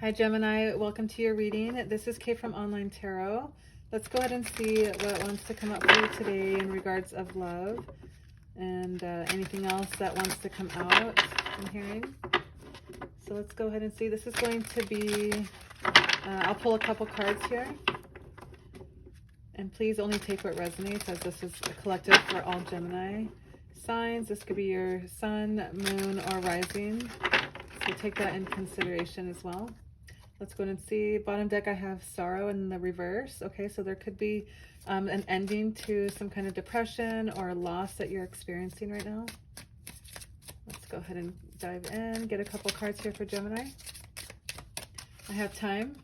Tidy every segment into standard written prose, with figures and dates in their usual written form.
Hi Gemini, welcome to your reading. This is Kay from Online Tarot. Let's go ahead and see what wants to come up for you today in regards of love and anything else that wants to come out I'm hearing. So let's go ahead and see. This is going to be, I'll pull a couple cards here. And please only take what resonates, as this is a collective for all Gemini signs. This could be your sun, moon, or rising. So take that in consideration as well. Let's go ahead and see. Bottom deck, I have sorrow in the reverse. Okay, so there could be an ending to some kind of depression or loss that you're experiencing right now. Let's go ahead and dive in. Get a couple cards here for Gemini. I have time,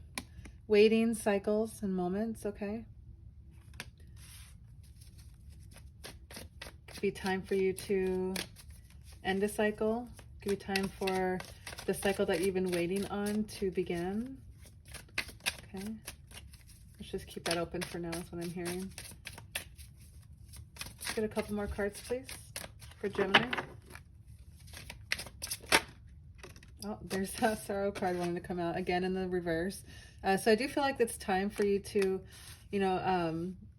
waiting, cycles, and moments. Okay. Could be time for you to end a cycle. Could be time for the cycle that you've been waiting on to begin. Okay, let's just keep that open for now is what I'm hearing. Let's get a couple more cards, please, for Gemini. Oh, there's that sorrow card wanting to come out again in the reverse. So I do feel like it's time for you to,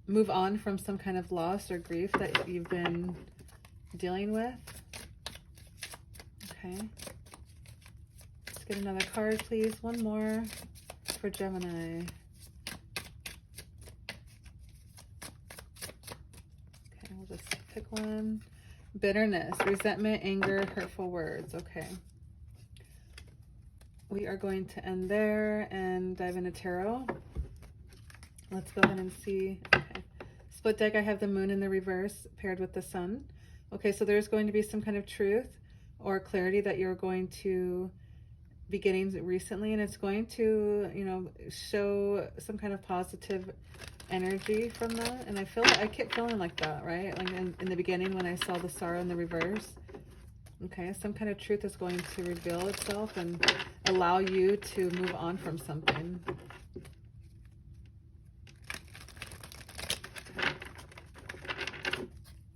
move on from some kind of loss or grief that you've been dealing with. Okay. Let's get another card, please. One more for Gemini. Okay, we'll just pick one. Bitterness, resentment, anger, hurtful words. Okay. We are going to end there and dive into tarot. Let's go ahead and see. Okay. Split deck, I have the moon in the reverse paired with the sun. Okay, so there's going to be some kind of truth or clarity that you're going to be getting recently, and it's going to, show some kind of positive energy from that. And I kept feeling like that, right? Like in the beginning when I saw the sorrow in the reverse. Okay, some kind of truth is going to reveal itself and allow you to move on from something.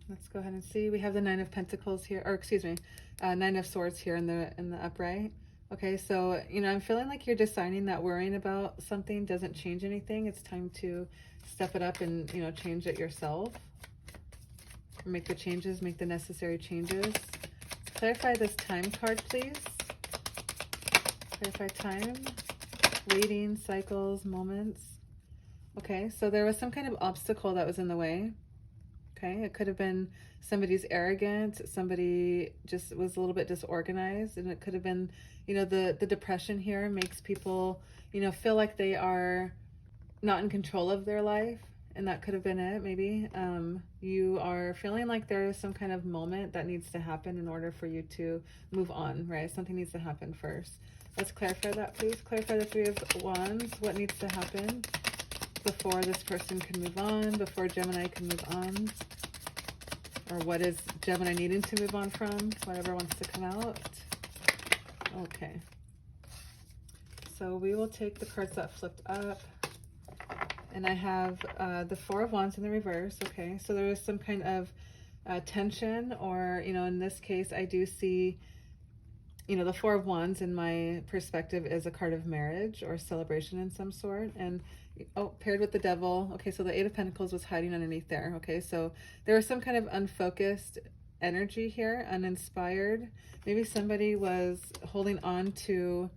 Let's go ahead and see. We have the Nine of Pentacles here, or excuse me, Nine of Swords here in the upright. Okay, so I'm feeling like you're deciding that worrying about something doesn't change anything. It's time to step it up and change it yourself. Make the changes, make the necessary changes. Clarify this time card, please. Clarify time, waiting, cycles, moments. Okay, so there was some kind of obstacle that was in the way. Okay, it could have been somebody's arrogant, somebody just was a little bit disorganized, and it could have been, the depression here makes people, feel like they are not in control of their life, and that could have been it, maybe. You are feeling like there is some kind of moment that needs to happen in order for you to move on, right? Something needs to happen first. Let's clarify that, please. Clarify the Three of Wands. What needs to happen before this person can move on, before Gemini can move on, or what is Gemini needing to move on from, whatever wants to come out. Okay, so we will take the cards that flipped up, and I have the Four of Wands in the reverse. Okay, so there is some kind of tension, or in this case I do see the Four of Wands in my perspective is a card of marriage or celebration in some sort, and paired with the Devil. Okay, so the Eight of Pentacles was hiding underneath there. Okay, so there was some kind of unfocused energy here, uninspired. Maybe somebody was holding on to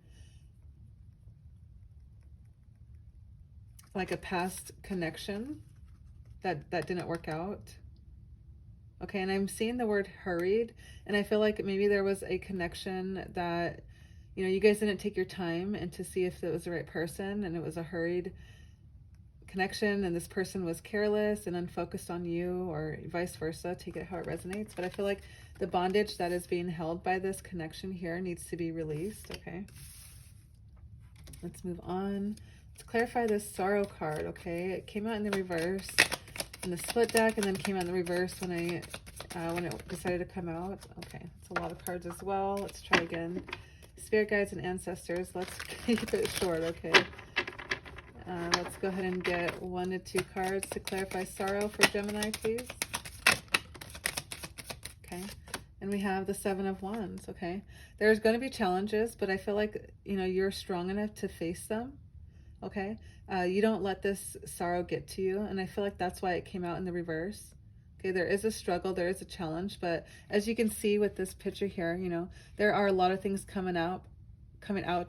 like a past connection that didn't work out. Okay, and I'm seeing the word hurried, and I feel like maybe there was a connection that you guys didn't take your time and to see if it was the right person, and it was a hurried connection, and this person was careless and unfocused on you, or vice versa. Take it how it resonates. But I feel like the bondage that is being held by this connection here needs to be released. Okay, let's move on. Let's clarify this sorrow card. Okay, it came out in the reverse in the split deck, and then came out in the reverse when it decided to come out. Okay, it's a lot of cards as well. Let's try again. Spirit guides and ancestors. Let's keep it short. Okay. Let's go ahead and get 1 to 2 cards to clarify sorrow for Gemini, please. Okay. And we have the Seven of Wands. Okay. There's going to be challenges, but I feel like, you're strong enough to face them. Okay. You don't let this sorrow get to you. And I feel like that's why it came out in the reverse. Okay. There is a struggle, there is a challenge, but as you can see with this picture here, there are a lot of things coming out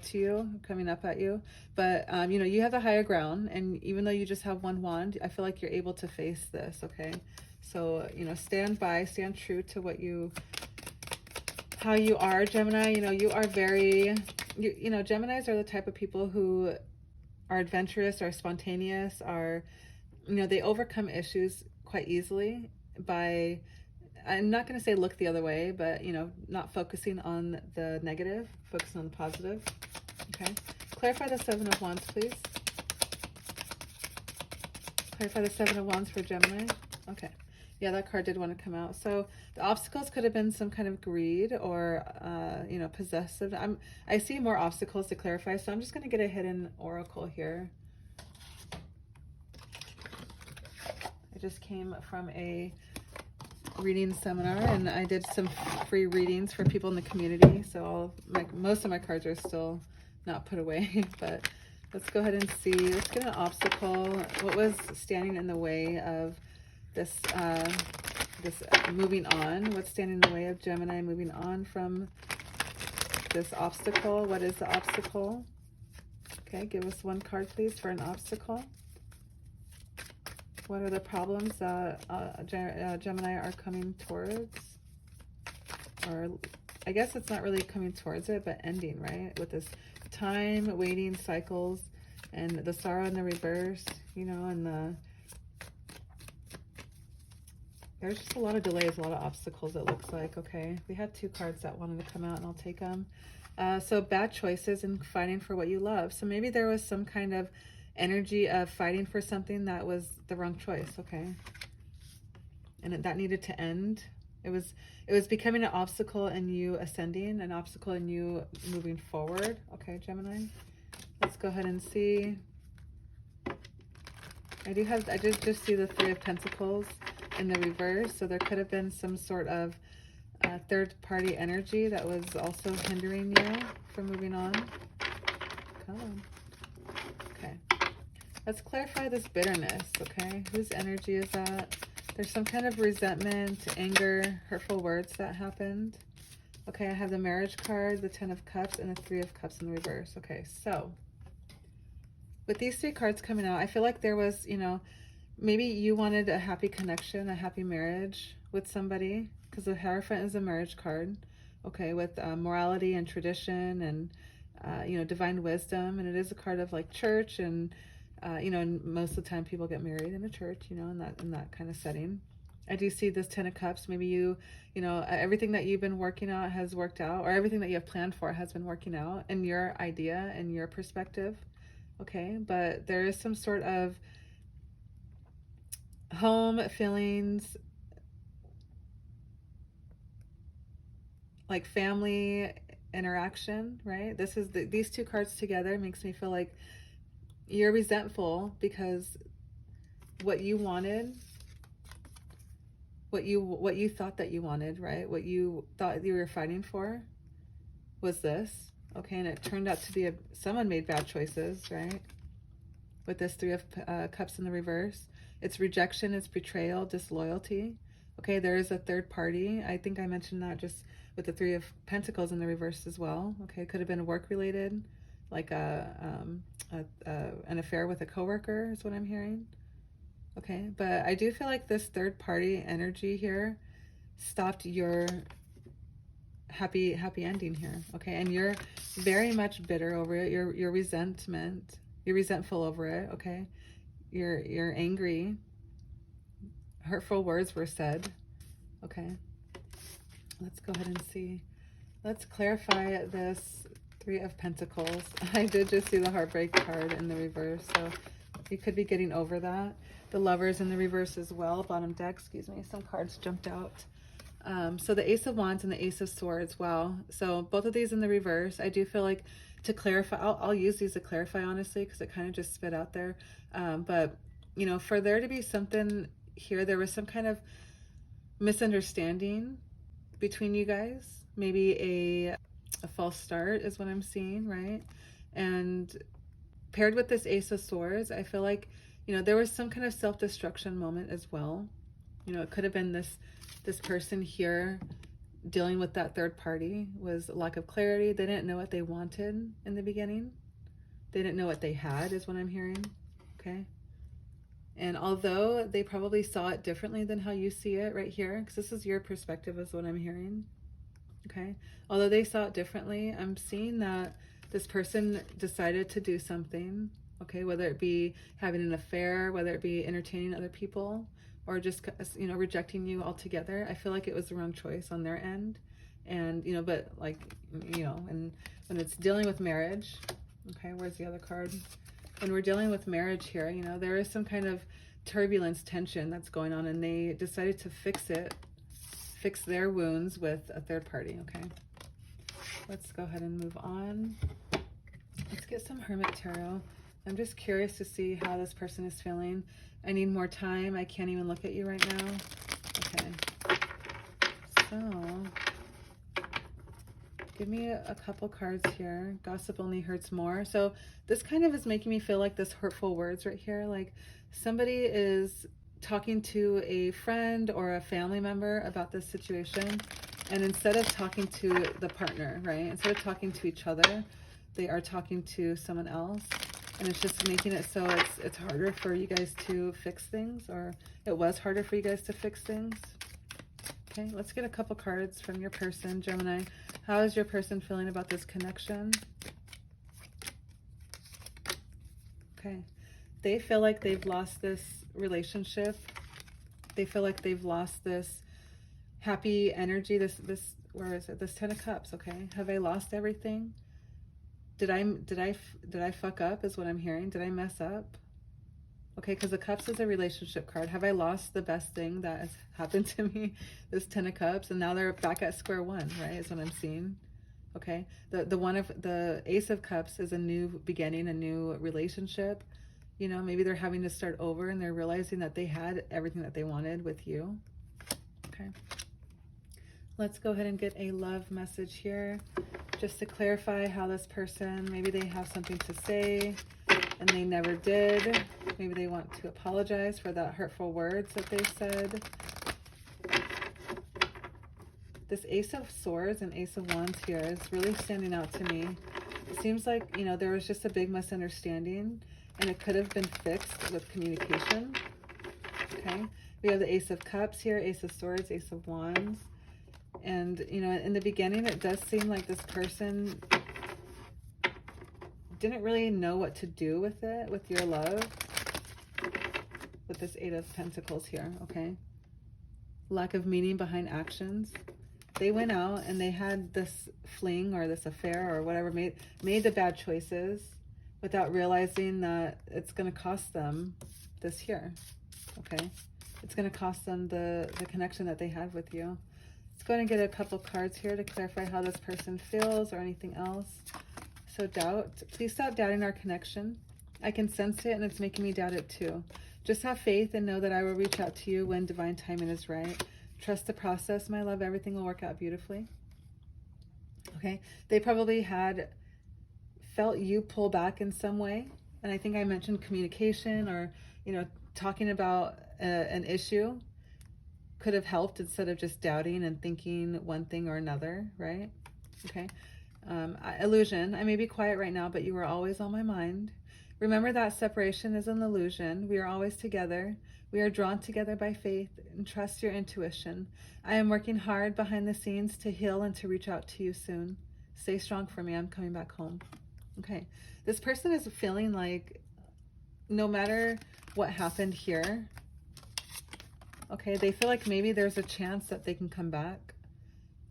to you, coming up at you, but you have the higher ground, and even though you just have one wand, I feel like you're able to face this. Okay. So stand true to how you are, Gemini. You are very, Geminis are the type of people who are adventurous, are spontaneous, are, they overcome issues quite easily by, I'm not going to say look the other way, but, not focusing on the negative, focusing on the positive. Okay. Clarify the Seven of Wands, please. Clarify the Seven of Wands for Gemini. Okay. Yeah, that card did want to come out. So the obstacles could have been some kind of greed or, possessive. I see more obstacles to clarify, so I'm just going to get a hidden oracle here. I just came from a reading seminar, and I did some free readings for people in the community. So most of my cards are still not put away, but let's go ahead and see. Let's get an obstacle. What was standing in the way of this moving on? What's standing in the way of Gemini moving on from this obstacle? What is the obstacle? Okay, give us one card, please, for an obstacle. What are the problems that Gemini are coming towards? Or I guess it's not really coming towards it, but ending, right? With this time, waiting, cycles, and the sorrow in the reverse, and there's just a lot of delays, a lot of obstacles, it looks like. Okay, we had two cards that wanted to come out, and I'll take them. So bad choices and fighting for what you love. So maybe there was some kind of energy of fighting for something that was the wrong choice. Okay, and that needed to end. It was becoming an obstacle in you ascending, an obstacle in you moving forward. Okay, Gemini, let's go ahead and see. I did just see the Three of Pentacles in the reverse, so there could have been some sort of third-party energy that was also hindering you from moving on. Come on. Okay. Let's clarify this bitterness, okay? Whose energy is that? There's some kind of resentment, anger, hurtful words that happened. Okay, I have the Marriage card, the Ten of Cups, and the Three of Cups in the reverse. Okay, so with these three cards coming out, I feel like there was, maybe you wanted a happy connection, a happy marriage with somebody, because the Hierophant is a marriage card, okay, with morality and tradition and, divine wisdom. And it is a card of like church and, and most of the time people get married in a church, in that kind of setting. I do see this Ten of Cups. Maybe everything that you've been working out has worked out, or everything that you have planned for has been working out in your idea and your perspective. Okay, but there is some sort of home feelings, like family interaction, right? These two cards together makes me feel like you're resentful because what you wanted, what you thought that you wanted, right? What you thought you were fighting for was this. Okay, and it turned out to be someone made bad choices, right? With this Three of Cups in the reverse. It's rejection, it's betrayal, disloyalty. Okay, there is a third party. I think I mentioned that just with the Three of Pentacles in the reverse as well. Okay, it could have been work-related, like an affair with a coworker is what I'm hearing. Okay, but I do feel like this third party energy here stopped your happy ending here. Okay, and you're very much bitter over it. You're resentful over it. Okay, you're angry. Hurtful words were said. Okay, let's go ahead and see. Let's clarify this Three of Pentacles. I did just see the Heartbreak card in the reverse, so you could be getting over that. The Lovers in the reverse as well. Bottom deck, excuse me, some cards jumped out. So the Ace of Wands and the Ace of Swords. Wow. So both of these in the reverse. I do feel like to clarify, I'll use these to clarify, honestly, because it kind of just spit out there. But, for there to be something here, there was some kind of misunderstanding between you guys. Maybe a false start is what I'm seeing, right? And paired with this Ace of Swords, I feel like, you know, there was some kind of self-destruction moment as well. You know, it could have been this person here dealing with that third party was lack of clarity. They didn't know what they wanted in the beginning. They didn't know what they had is what I'm hearing. Okay. And although they probably saw it differently than how you see it right here, because this is your perspective is what I'm hearing. Okay. Although they saw it differently, I'm seeing that this person decided to do something. Okay. Whether it be having an affair, whether it be entertaining other people, or just, you know, rejecting you altogether. I feel like it was the wrong choice on their end. And, you know, but like, you know, and when it's dealing with marriage, okay, where's the other card? When we're dealing with marriage here, you know, there is some kind of turbulence, tension that's going on, and they decided to fix it, fix their wounds with a third party, okay? Let's go ahead and move on. Let's get some Hermit Tarot. I'm just curious to see how this person is feeling. I need more time. I can't even look at you right now. Okay. So, give me a couple cards here. Gossip only hurts more. So, this kind of is making me feel like this hurtful words right here. Like somebody is talking to a friend or a family member about this situation. And instead of talking to the partner, right? Instead of talking to each other, they are talking to someone else. And it's just making it so it's harder for you guys to fix things, or it was harder for you guys to fix things. Okay, let's get a couple cards from your person, Gemini. How is your person feeling about this connection? Okay, they feel like they've lost this relationship. They feel like they've lost this happy energy, this where is it? This 10 of Cups, okay? Have I lost everything? Did I fuck up is what I'm hearing. Did I mess up? Okay, because the Cups is a relationship card. Have I lost the best thing that has happened to me? This 10 of Cups, and now they're back at square one, right? Is what I'm seeing. Okay, the Ace of Cups is a new beginning, a new relationship. You know, maybe they're having to start over, and they're realizing that they had everything that they wanted with you. Okay. Let's go ahead and get a love message here, just to clarify how this person, maybe they have something to say and they never did. Maybe they want to apologize for that hurtful words that they said. This Ace of Swords and Ace of Wands here is really standing out to me. It seems like, you know, there was just a big misunderstanding and it could have been fixed with communication. Okay. We have the Ace of Cups here, Ace of Swords, Ace of Wands. And, you know, in the beginning, it does seem like this person didn't really know what to do with it, with your love, with this Eight of Pentacles here, okay? Lack of meaning behind actions. They went out and they had this fling or this affair or whatever, made the bad choices without realizing that it's going to cost them this here, okay? It's going to cost them the connection that they had with you. Let's go ahead and get a couple cards here to clarify how this person feels or anything else. So doubt. Please stop doubting our connection. I can sense it and it's making me doubt it too. Just have faith and know that I will reach out to you when divine timing is right. Trust the process, my love. Everything will work out beautifully. Okay. They probably had felt you pull back in some way. And I think I mentioned communication or, you know, talking about an issue could have helped instead of just doubting and thinking one thing or another, right? Okay. Illusion. I may be quiet right now, but you are always on my mind. Remember that separation is an illusion. We are always together. We are drawn together by faith, and trust your intuition. I am working hard behind the scenes to heal and to reach out to you soon. Stay strong for me. I'm coming back home. Okay. This person is feeling like no matter what happened here, okay, they feel like maybe there's a chance that they can come back.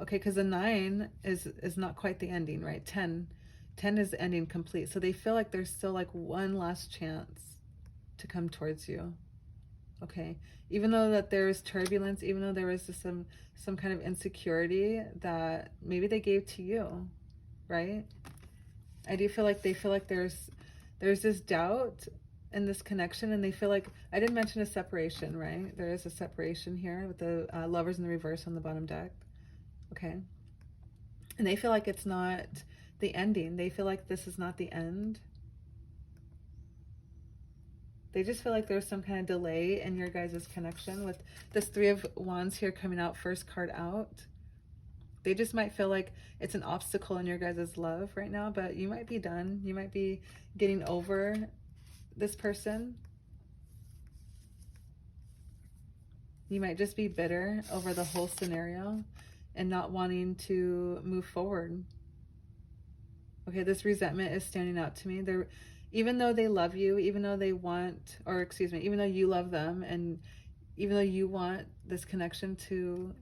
Okay, because the 9 is not quite the ending, right? 10 is the ending complete. So they feel like there's still like one last chance to come towards you. Okay, even though that there is turbulence, even though there was some kind of insecurity that maybe they gave to you, right? I do feel like they feel like there's this doubt in this connection, and they feel like, I didn't mention a separation, right? There is a separation here with the Lovers in the reverse on the bottom deck. Okay. And they feel like it's not the ending. They feel like this is not the end. They just feel like there's some kind of delay in your guys' connection with this Three of Wands here coming out, first card out. They just might feel like it's an obstacle in your guys' love right now, but you might be done. You might be getting over this person. You might just be bitter over the whole scenario and not wanting to move forward. Okay, this resentment is standing out to me. They're, even though they love you, even though they want, or excuse me, even though you love them, and even though you want this connection to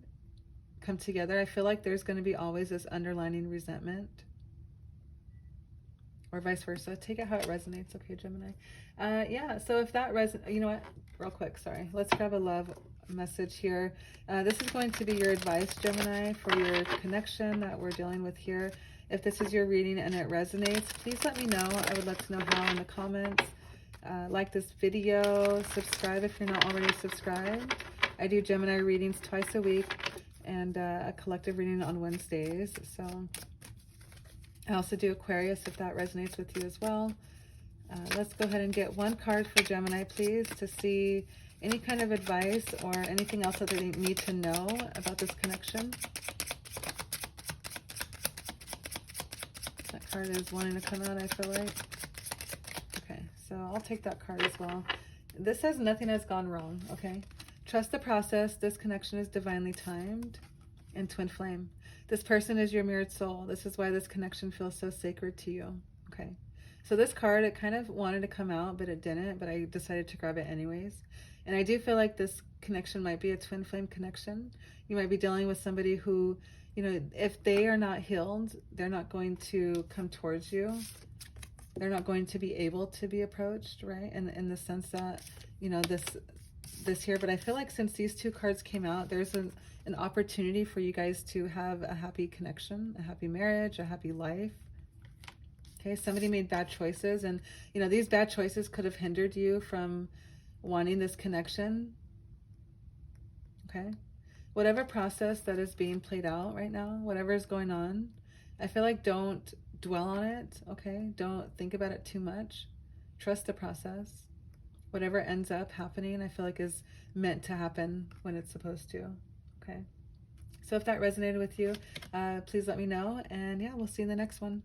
come together, I feel like there's going to be always this underlining resentment, or vice versa. Take it how it resonates. Okay, Gemini. Yeah, so if that resonates, you know what, real quick, sorry, let's grab a love message here. This is going to be your advice, Gemini, for your connection that we're dealing with here. If this is your reading and it resonates, please let me know. I would love to know how in the comments. Like this video, subscribe if you're not already subscribed. I do Gemini readings twice a week and a collective reading on Wednesdays. So I also do Aquarius if that resonates with you as well. Let's go ahead and get one card for Gemini, please, to see any kind of advice or anything else that they need to know about this connection. That card is wanting to come out, I feel like. Okay, so I'll take that card as well. This says nothing has gone wrong, okay? Trust the process. This connection is divinely timed and twin flame. This person is your mirrored soul. This is why this connection feels so sacred to you, okay? So this card, it kind of wanted to come out, but it didn't, but I decided to grab it anyways. And I do feel like this connection might be a twin flame connection. You might be dealing with somebody who, you know, if they are not healed, they're not going to come towards you. They're not going to be able to be approached, right? And in the sense that, you know, this here, but I feel like since these two cards came out, there's an opportunity for you guys to have a happy connection, a happy marriage, a happy life. Okay, somebody made bad choices, and you know, these bad choices could have hindered you from wanting this connection. Okay, whatever process that is being played out right now, whatever is going on, I feel like don't dwell on it. Okay, don't think about it too much. Trust the process. Whatever ends up happening, I feel like is meant to happen when it's supposed to. Okay, so if that resonated with you, please let me know, and yeah, we'll see you in the next one.